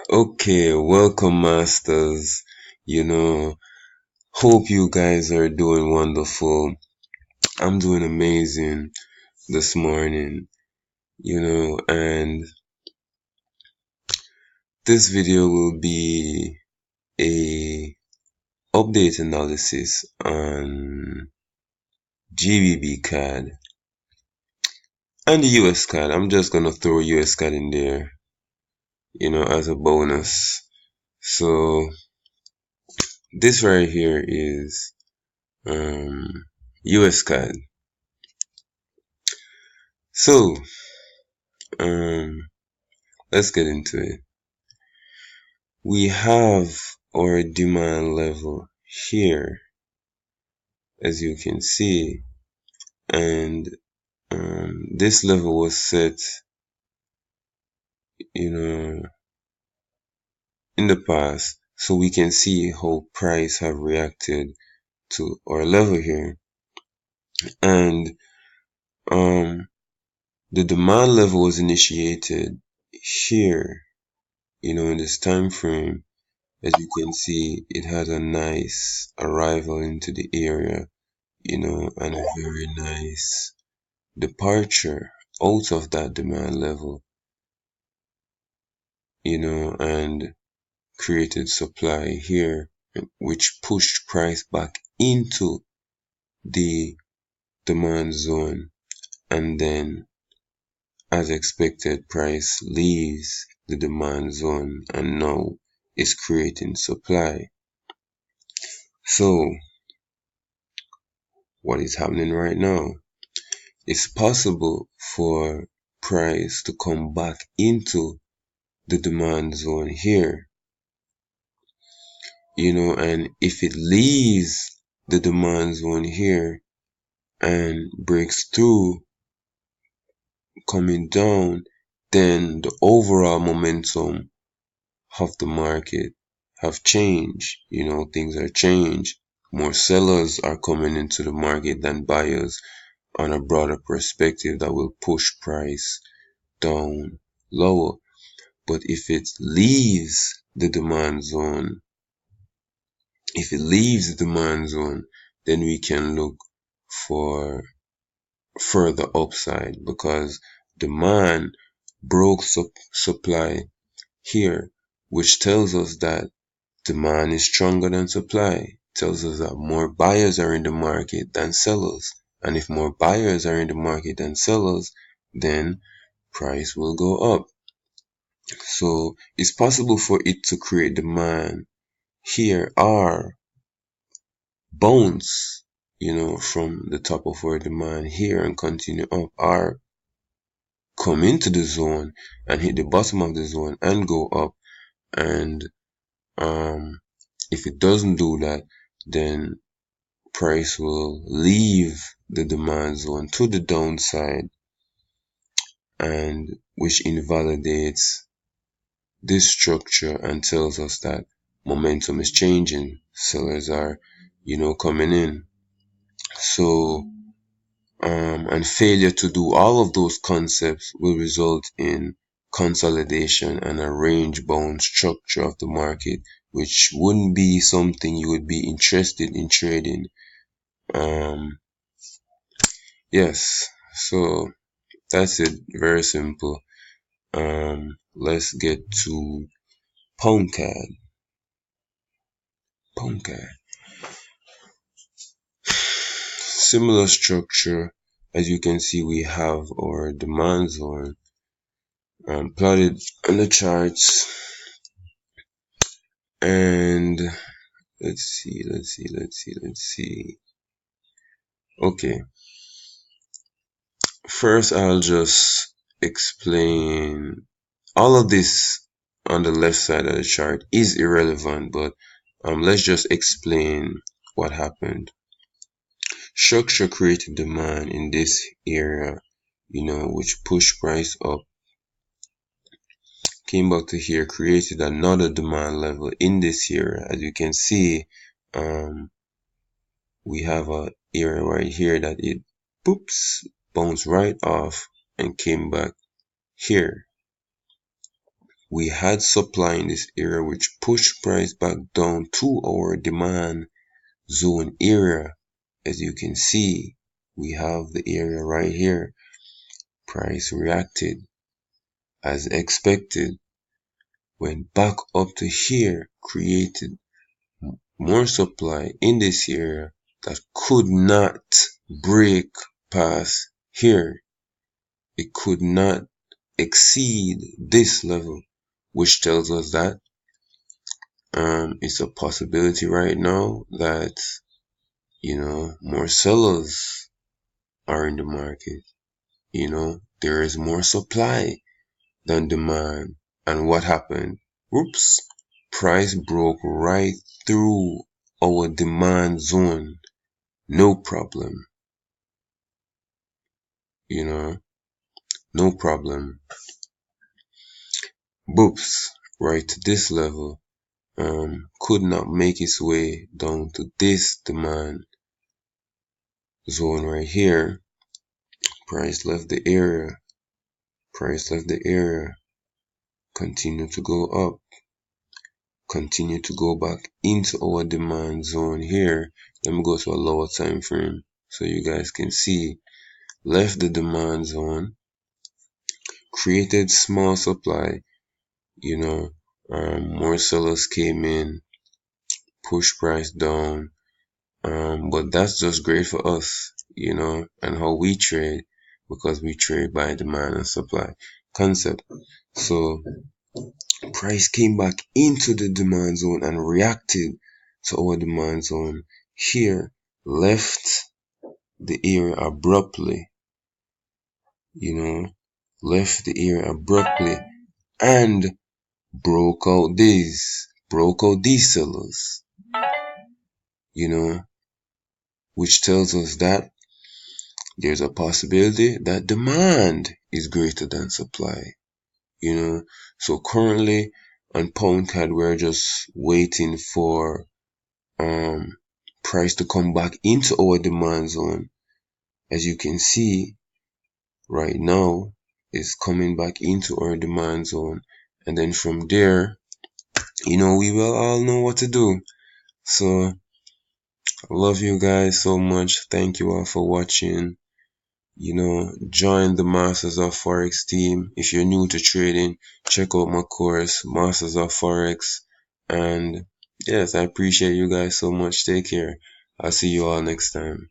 Okay, welcome, masters. You know, hope you guys are doing wonderful. I'm doing amazing this morning, and this video will be a update analysis on GBB CAD and the US CAD. I'm just gonna throw US CAD in there, as a bonus. So this right here is US CAD. So um let's get into it. We have our demand level here, as you can see, and this level was set, you know, in the past, so we can see how price have reacted to our level here, and the demand level was initiated here, in this time frame. As you can see, it had a nice arrival into the area, and a very nice departure out of that demand level, and created supply here, which pushed price back into the demand zone. And then, as expected, price leaves the demand zone and now is creating supply. So, what is happening right now? It's possible for price to come back into the demand zone here, and if it leaves the demand zone here and breaks through coming down, then the overall momentum of the market have changed. Things are changed. More sellers are coming into the market than buyers on a broader perspective that will push price down lower. But if it leaves the demand zone, then we can look for further upside, because demand broke supply here, which tells us that demand is stronger than supply. Tells us that more buyers are in the market than sellers. And if more buyers are in the market than sellers, then price will go up. So it's possible for it to create demand here or bounce, from the top of our demand here and continue up, or come into the zone and hit the bottom of the zone and go up. And if it doesn't do that, then price will leave the demand zone to the downside, and which invalidates this structure and tells us that momentum is changing. Sellers are, coming in. So, and failure to do all of those concepts will result in consolidation and a range bound structure of the market, which wouldn't be something you would be interested in trading. Yes, so that's it. Very simple. Let's get to pound CAD. Pound CAD. Similar structure. As you can see, we have our demand zone plotted on the charts. And let's see. Okay. First, I'll just explain. All of this on the left side of the chart is irrelevant, but let's just explain what happened. Structure created demand in this area, which pushed price up, came back to here, created another demand level in this area. As you can see, we have a area right here that it bounced right off and came back here, we had supply in this area which pushed price back down to our demand zone area. As you can see, we have the area right here. Price reacted as expected, went back up to here, created more supply in this area that could not break past here. It could not exceed this level, which tells us that it's a possibility right now that more sellers are in the market. There is more supply than demand. And what happened? Whoops, price broke right through our demand zone. No problem. No problem. Boops, right to this level. Could not make its way down to this demand zone right here. Price left the area. Continue to go up. Continue to go back into our demand zone here. Let me go to a lower time frame so you guys can see. Left the demand zone, created small supply, more sellers came in, pushed price down, but that's just great for us, and how we trade, because we trade by demand and supply concept. So price came back into the demand zone and reacted to our demand zone here, left the area abruptly, and broke out these sellers, which tells us that there's a possibility that demand is greater than supply. So currently on pound CAD, we're just waiting for price to come back into our demand zone. As you can see right now, it's coming back into our demand zone, and then from there, we will all know what to do. So I love you guys so much. Thank you all for watching. Join the Masters of Forex team. If you're new to trading, check out my course, Masters of Forex. And yes, I appreciate you guys so much. Take care. I'll see you all next time.